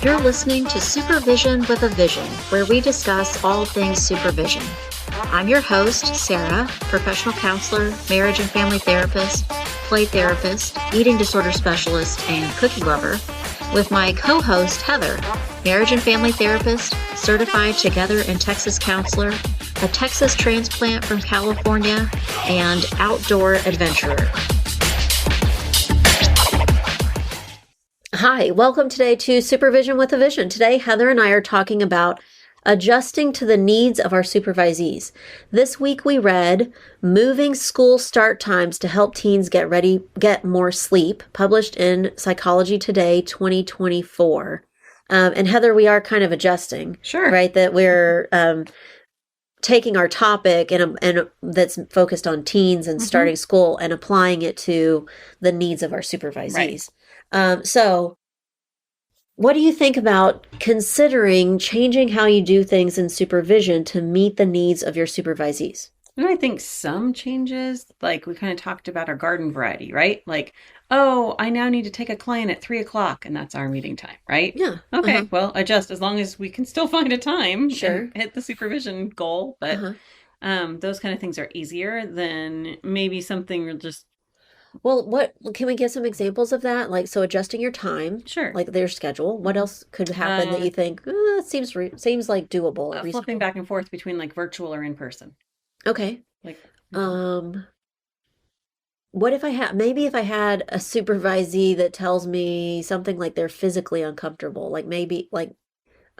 You're listening to Supervision with a Vision, where we discuss all things supervision. I'm your host, Sarah, professional counselor, marriage and family therapist, play therapist, eating disorder specialist, and cookie lover, with my co-host, Heather, marriage and family therapist, certified Together in Texas counselor, a Texas transplant from California, and outdoor adventurer. Hi, welcome today to Supervision with a Vision. Today, Heather and I are talking about adjusting to the needs of our supervisees. This week we read Moving School Start Times to Help Teens Get More Sleep, published in Psychology Today 2024. And Heather, we are kind of adjusting. Sure. Right? That we're taking our topic and that's focused on teens and starting school and applying it to the needs of our supervisees. Right. So what do you think about considering changing how you do things in supervision to meet the needs of your supervisees? And I think some changes, like we kind of talked about our garden variety, right? Like, oh, I now need to take a client at 3:00 and that's our meeting time, right? Yeah. Okay, well, adjust as long as we can still find a time. Sure. And hit the supervision goal. But those kind of things are easier than maybe something just. Well, what can we get some examples of that? Like, so adjusting your time, Sure, like their schedule. What else could happen that you think seems like doable? Flipping back and forth between like virtual or in person. Okay. Like, what if I had a supervisee that tells me something like they're physically uncomfortable, like maybe like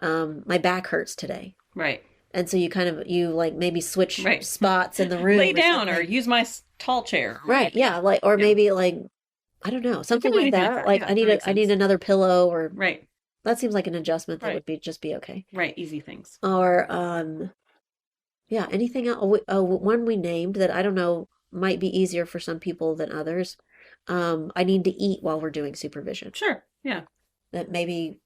my back hurts today. Right. And so you like maybe switch spots in the room. Lay down or use my tall chair. Right. Yeah. Like, or maybe like, I don't know, something like that. Like I need another pillow or. Right. That seems like an adjustment that would just be okay. Right. Easy things. Or, yeah, anything else? One we named that I don't know might be easier for some people than others. I need to eat while we're doing supervision. Sure. Yeah. That maybe.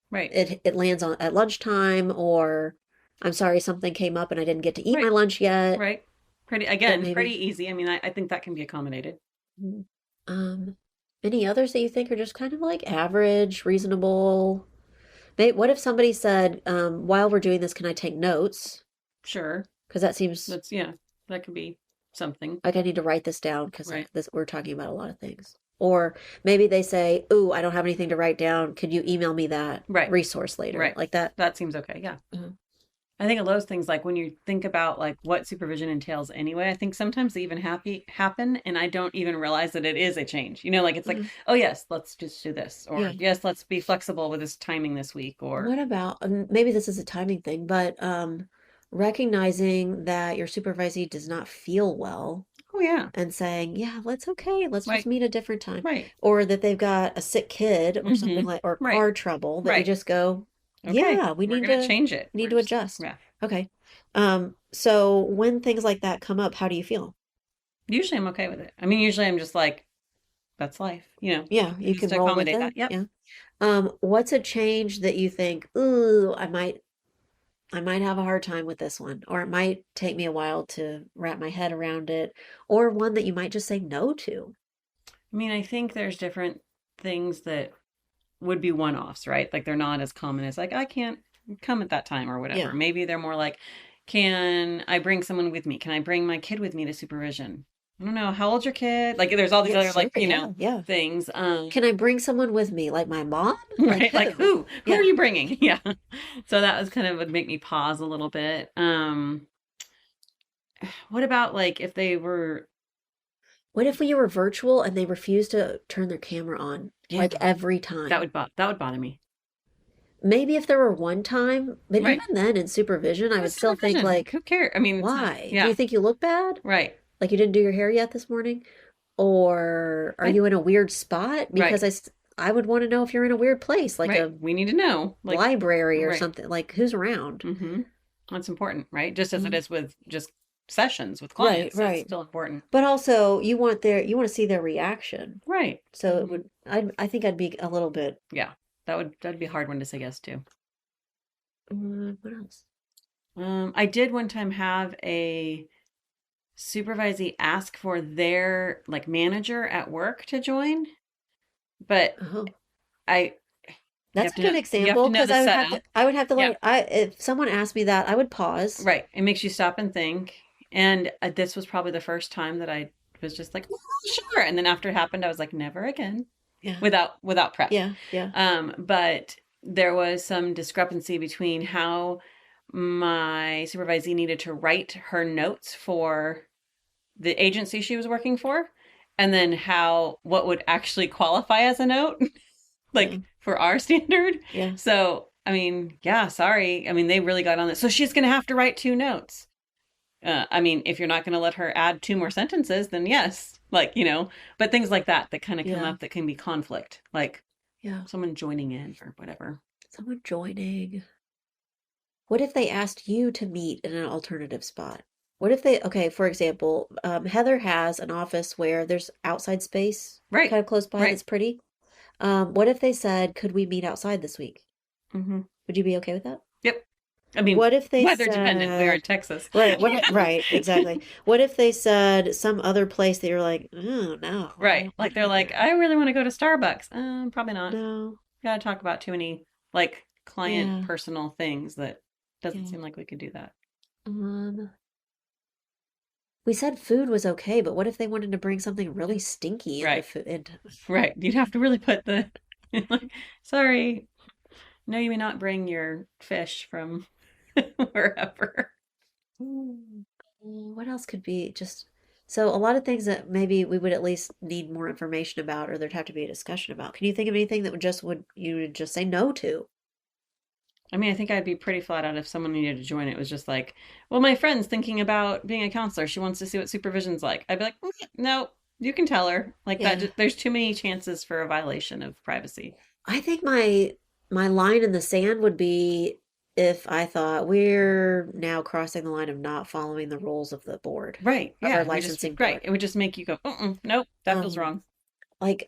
Right. It lands at lunchtime, or I'm sorry, something came up and I didn't get to eat my lunch yet. Right. Pretty easy. I mean, I think that can be accommodated. Any others that you think are just kind of like average, reasonable? What if somebody said, while we're doing this, can I take notes? Sure. Because that seems. That could be something. Like I need to write this down because we're talking about a lot of things. Or maybe they say, ooh, I don't have anything to write down. Could you email me that resource later? Right. Like that. That seems okay. Yeah. I think of those things, like when you think about like what supervision entails anyway, I think sometimes they even happen and I don't even realize that it is a change. You know, like it's like, oh yes, let's just do this. Or yes, let's be flexible with this timing this week. Or what about, maybe this is a timing thing, but recognizing that your supervisee does not feel well. Oh, yeah. And saying, yeah, let's just meet a different time. Right. Or that they've got a sick kid or something like, or car trouble that you just go, yeah, we need to change it. Need to adjust. Yeah. Okay. So when things like that come up, how do you feel? Usually I'm okay with it. I mean, usually I'm just like, that's life, you know. Yeah, you can roll with it. That. Yep. Yeah. What's a change that you think, ooh, I might have a hard time with this one, or it might take me a while to wrap my head around it, or one that you might just say no to? I mean, I think there's different things that would be one-offs, right? Like they're not as common as like, I can't come at that time or whatever. Yeah. Maybe they're more like, can I bring someone with me? Can I bring my kid with me to supervision? I don't know. How old's your kid? Like there's all these other like, things. Can I bring someone with me? Like my mom? Right. Like who? Who are you bringing? Yeah. So that was kind of would make me pause a little bit. What about like if they were. What if we were virtual and they refused to turn their camera on like every time? That would bother me. Maybe if there were one time, but even then in supervision, I would still think like, who cares? I mean, why? Do you think you look bad? Right. Like you didn't do your hair yet this morning? Or are you in a weird spot? Because I would want to know if you're in a weird place, like we need to know, like library or something. Like who's around? Mm-hmm. That's important, right? Just as it is with just sessions with clients, right? It's still important. But also, you want to see their reaction, right? So it would. I think I'd be a little bit. Yeah, that'd be a hard one to say yes to. What else? I did one time have a supervisee ask for their like manager at work to join, but Oh, I that's a good you have to example know because the setup. I would have to Yeah, like, if someone asked me that, I would pause. right. It makes you stop and think. And this was probably the first time that I was just like, "Oh, sure." And then after it happened, I was like, never again, Yeah. without prep. Yeah. Yeah. But there was some discrepancy between how my supervisee needed to write her notes for the agency she was working for, and then how what would actually qualify as a note, Yeah. like for our standard. Yeah. So, I mean, yeah, sorry. I mean, they really got on it. So she's going to have to write 2 notes. I mean, if you're not going to let her add 2 more sentences, then yes, like, but things like that that kind of come Yeah. up that can be conflict, like Yeah. someone joining in or whatever. Someone joining. What if they asked you to meet in an alternative spot? What if they, okay, for example, Heather has an office where there's outside space Right, kind of close by right. that's pretty. What if they said, could we meet outside this week? Mm-hmm. Would you be okay with that? Yep. I mean, What if they weather dependent. We are in said, Texas. right, right, exactly. What if they said some other place that you're like, oh, no, I Right. don't Like want to they're be like, there. I really want to go to Starbucks. Probably not. No, Gotta talk about too many like client yeah, personal things that doesn't yeah. seem like we could do that. Um, we said food was okay, but what if they wanted to bring something really stinky into Right. food? Into... Right. You'd have to really put the like, sorry, no, you may not bring your fish from wherever. What else could be just so a lot of things that maybe we would at least need more information about or there'd have to be a discussion about. Can you think of anything that would you would just say no to? I mean, I think I'd be pretty flat out if someone needed to join. It was just like, well, my friend's thinking about being a counselor. She wants to see what supervision's like. I'd be like, no, you can tell her. Like that, Yeah. there's too many chances for a violation of privacy. I think my line in the sand would be if I thought we're now crossing the line of not following the rules of the board, Right. of our Yeah. licensing Right. board. It would just make you go, nope, that feels Um, wrong. like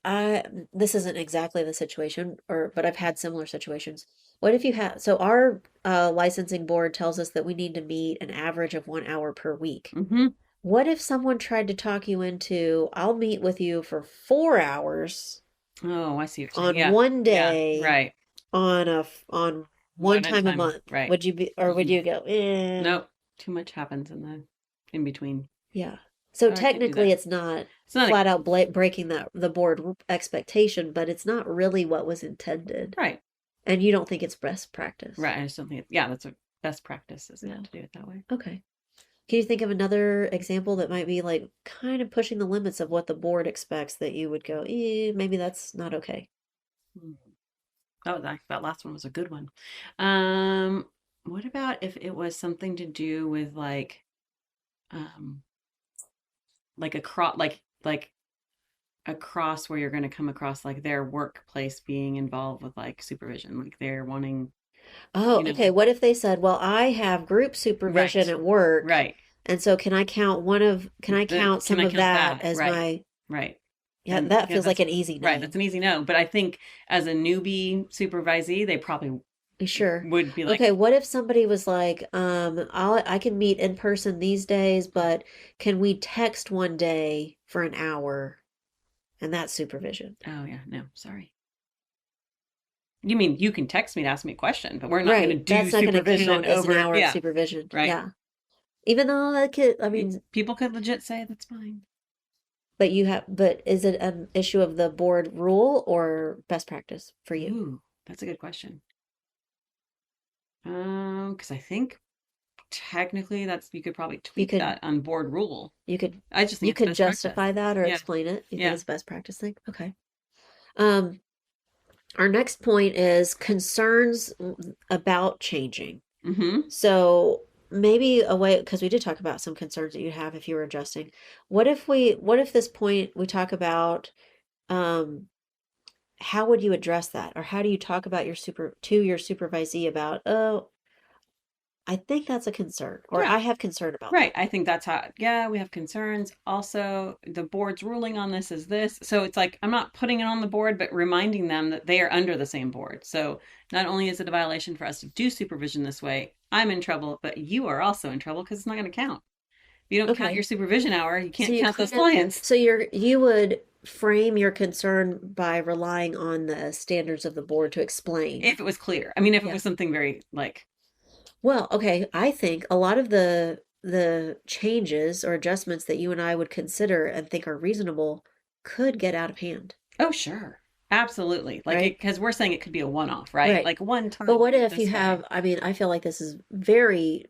this isn't exactly the situation, or but I've had similar situations. What if you have so our licensing board tells us that we need to meet an average of 1 hour per week. Hmm. What if someone tried to talk you into, I'll meet with you for 4 hours Oh, I see what you're saying. on Yeah. one Yeah. day Right. on one One at a time a time. month? Right. Would you be, or would Mm-mm. you go, eh? Nope. Too much happens in between. Yeah. So Oh, I can't do technically, that. it's not It's not a, flat out breaking the board expectation, but it's not really what was intended. right. And you don't think it's best practice. Right. I just don't think, yeah, that's a best practice is Yeah. not to do it that way. Okay. Can you think of another example that might be like kind of pushing the limits of what the board expects that you would go, maybe that's not okay? Hmm. That last one was a good one. Um, what about if it was something to do with um, like a cross, like a cross where you're going to come across like their workplace being involved with like supervision, like they're wanting, Oh, you know, okay. What if they said, well, I have group supervision right, at work, right. and so can I count Can some I of count that that? as Right, my, right. yeah, And that yeah, feels like that's an easy right. That's no. an easy no. But I think as a newbie supervisee, they probably Sure. would be like, Okay, what if somebody was like, I can meet in person these days, but can we text one day for an hour? And that's supervision. oh yeah, no, sorry. You mean you can text me to ask me a question, but we're not going to Right. do That's not going to supervision count as an over. hour of Yeah, supervision. right. Yeah. Even though that could, I mean, People could legit say that's fine. but is it an issue of the board rule or best practice for you? Ooh, that's a good question. Because I think technically that's you could probably You tweak could, that on board rule. you could, I just think you it's could best practice. justify that or Yeah, explain it. You think yeah. it's best practice thing? Okay. Um, our next point is concerns about changing. Mm-hmm. So maybe a way, because we did talk about some concerns that you have if you were adjusting. What if this point we talk about, um, how would you address that? Or how do you talk about your supervisee about, oh, I think that's a concern, or Yeah. I have concern about Right. that. I think that's how, yeah, we have concerns. Also, the board's ruling on this is this. So it's like, I'm not putting it on the board, but reminding them that they are under the same board. So not only is it a violation for us to do supervision this way, I'm in trouble, but you are also in trouble because it's not going to count. If you don't count Okay. your supervision hour, you So can't you count those couldn't, clients. so you would frame your concern by relying on the standards of the board to explain. If it was clear. I mean, if it Yeah. was something very like, Well, okay, I think a lot of the changes or adjustments that you and I would consider and think are reasonable could get out of hand, oh, sure. Absolutely. Like it, right? because we're saying it could be a one off, right? Right. Like one But time what do it if you this way. have, I mean, I feel like this is very,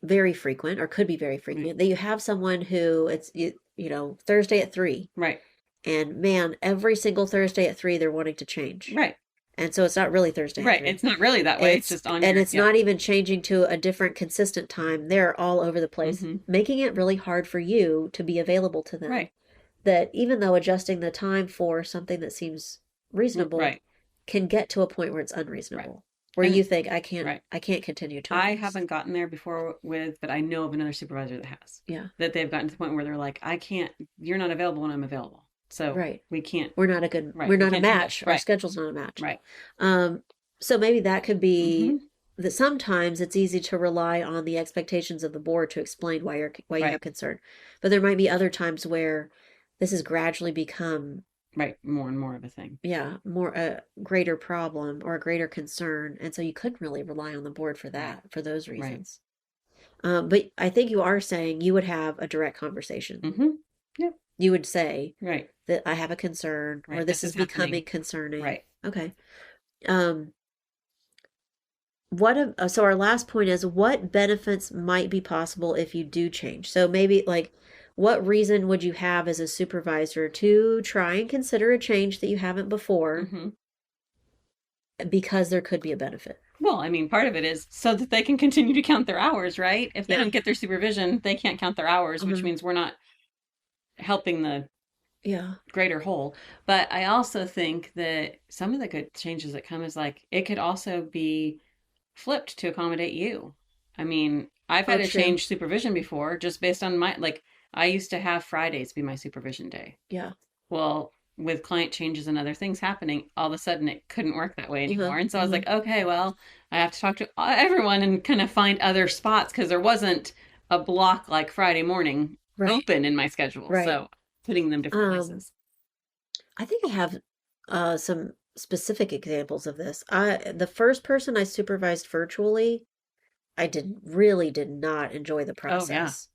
very frequent or could be very Right. frequent that you have someone who Thursday at 3 Right. and man, every single Thursday at 3 they're wanting to change. Right. And so it's not really Thursday at Right. 3. It's not really that way. It's just on And your, it's yeah. not even changing to a different consistent time. They're all over the place, Mm-hmm. making it really hard for you to be available to them. Right. That even though adjusting the time for something that seems reasonable Right. can get to a point where it's Right. unreasonable. Where And you think right. I can't continue to I this. haven't gotten there before with, but I know of another supervisor that has. Yeah. That they've gotten to the point where they're like, I can't, you're not available when I'm available. So Right. we can't, We're right. not a can't do that. match. Our Right. schedule's not a match. Right. So maybe that could Mm-hmm. be that sometimes it's easy to rely on the expectations of the board to explain why you Right. have concern. But there might be other times where this has gradually become Right. More and more of a thing. more a greater problem or a greater concern, and so you couldn't really rely on the board for that for those Right. reasons. But I think you are saying you would have a direct conversation. Mm-hmm. Yeah. You would say Right. that I have a concern or Right. this is becoming happening. concerning. Right. Okay. Um, so our last point is what benefits might be possible if you do change? So maybe like what reason would you have as a supervisor to try and consider a change that you haven't before Mm-hmm. because there could be a benefit? Well, I mean, part of it is so that they can continue to count their hours, right? If they Yeah. don't get their supervision, they can't count their hours, which Mhm. means we're not helping the Yeah. greater whole. But I also think that some of the good changes that come is like it could also be flipped to accommodate you. I mean, I've had Oh, to true. change supervision before just based on my, like, I used to have Fridays be my supervision day. Yeah. Well, with client changes and other things happening, all of a sudden it couldn't work that way anymore. And so I was Mhm. like, okay, well, I have to talk to everyone and kind of find other spots because there wasn't a block like Friday morning Right. open in my schedule. Right. So putting them different places. I think I have some specific examples of this. The first person I supervised virtually, I really did not enjoy the Oh, yeah. process.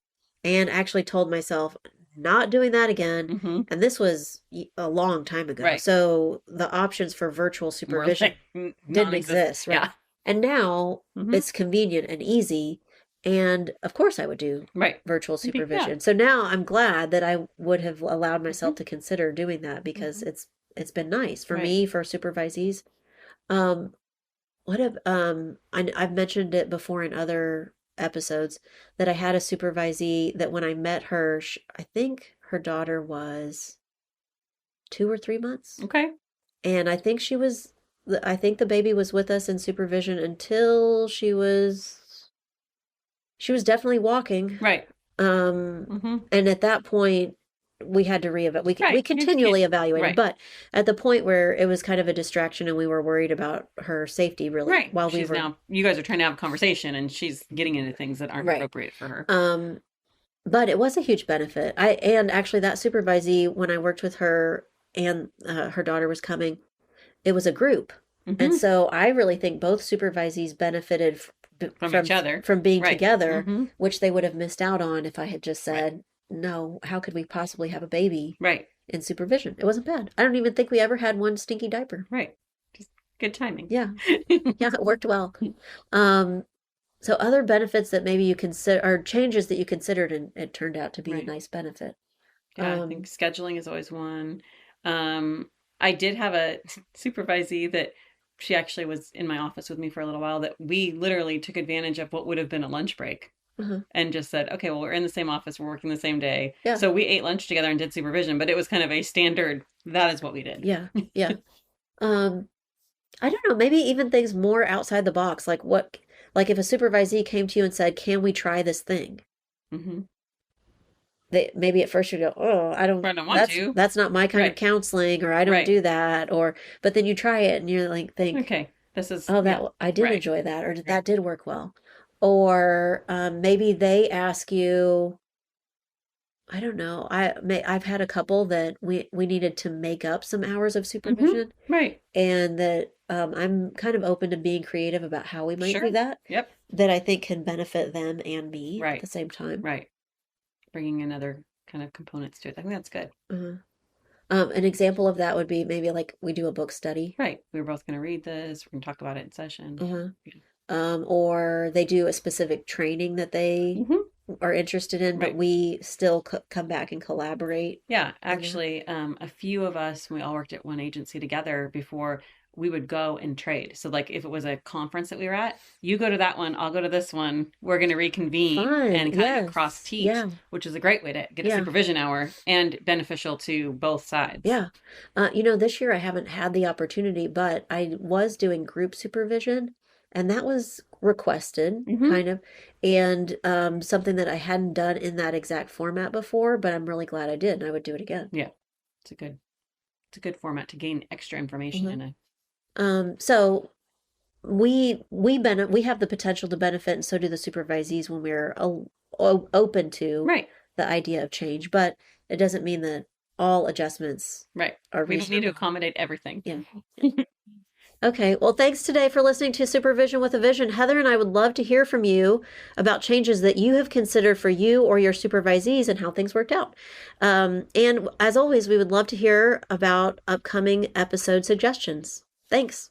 And actually told myself not doing that again. Mm-hmm. And this was a long time ago. Right. So the options for virtual We're supervision like didn't exist, right? Yeah. And now Mhm. it's convenient and easy. And of course I would do Right. virtual Maybe, yeah. supervision. So now I'm glad that I would have allowed myself Mhm. to consider doing that because Mhm. it's been nice for Right. me, for supervisees. Um, I've mentioned it before in other episodes that I had a supervisee that when I met her, I think her daughter was 2 or 3 months. Okay. And I think I think the baby was with us in supervision until she was definitely walking. Right. And at that point we had to reevaluate. Right. We continually evaluated, Right. but at the point where it was kind of a distraction and we were worried about her safety really Right. while She's we were now, you guys are trying to have a conversation and she's getting into things that aren't Right. appropriate for her. But it was a huge benefit. And actually that supervisee, when I worked with her and her daughter was coming, it was a group. Mhm. And so I really think both supervisees benefited From each other. from being Right. together, Mhm. which they would have missed out on if I had just said, no, how could we possibly have a baby Right. in supervision? It wasn't bad. I don't even think we ever had one stinky diaper. Right. Just good timing. Yeah. Yeah, it worked well. So other benefits that maybe you consider, or changes that you considered and it turned out to be a Right. nice benefit. Yeah, I think scheduling is always one. I did have a supervisee that she actually was in my office with me for a little while that we literally took advantage of what would have been a lunch break and just said, okay, well, we're in the same office, we're working the same day. Yeah. So we ate lunch together and did supervision, but it was kind of a standard, that is what we did. Yeah. Yeah. I don't know, maybe even things more outside the box, like if a supervisee came to you and said, can we try this thing? Mm-hmm. Maybe at first you go, oh, I don't want to. That's not my kind Right. of counseling, or I don't Right. do that, but then you try it and you're like, think, Okay, this is, oh, yeah. I did Right. enjoy that, or that did work well. Or maybe they ask you, I don't know. I've had a couple that we needed to make up some hours of Mm-hmm. supervision, Right. and that I'm kind of open to being creative about how we might do Sure. that, Yep. that I think can benefit them and me at Right. the same time. Right. Bringing in other kind of components to it. I think that's good. Uh, an example of that would be maybe like we do a book study. Right. We were both going to read this. We're going to talk about it in session. Uh-huh. Yeah. Or they do a specific training that they Mm-hmm. are interested in, but Right. we still come back and collaborate Yeah, on that. actually, a few of us, we all worked at one agency together before we would go and trade. So, like, if it was a conference that we were at, you go to that one, I'll go to this one. We're going to reconvene Fun. and kind of cross Yes. teach, Yeah. which is a great way to get a Yeah. supervision hour and beneficial to both sides. Yeah. This year I haven't had the opportunity, but I was doing group supervision, and that was requested, Hmm. kind of, and something that I hadn't done in that exact format before, but I'm really glad I did, and I would do it again. Yeah, it's a good it's a good format to gain extra information Hmm. in a So we have the potential to benefit, and so do the supervisees when we're open to right, the idea of change, but it doesn't mean that all adjustments right. are We don't need to reasonable. accommodate everything. Yeah. Okay, well, thanks today for listening to Supervision with a Vision. Heather and I would love to hear from you about changes that you have considered for you or your supervisees and how things worked out. And as always, we would love to hear about upcoming episode suggestions. Thanks.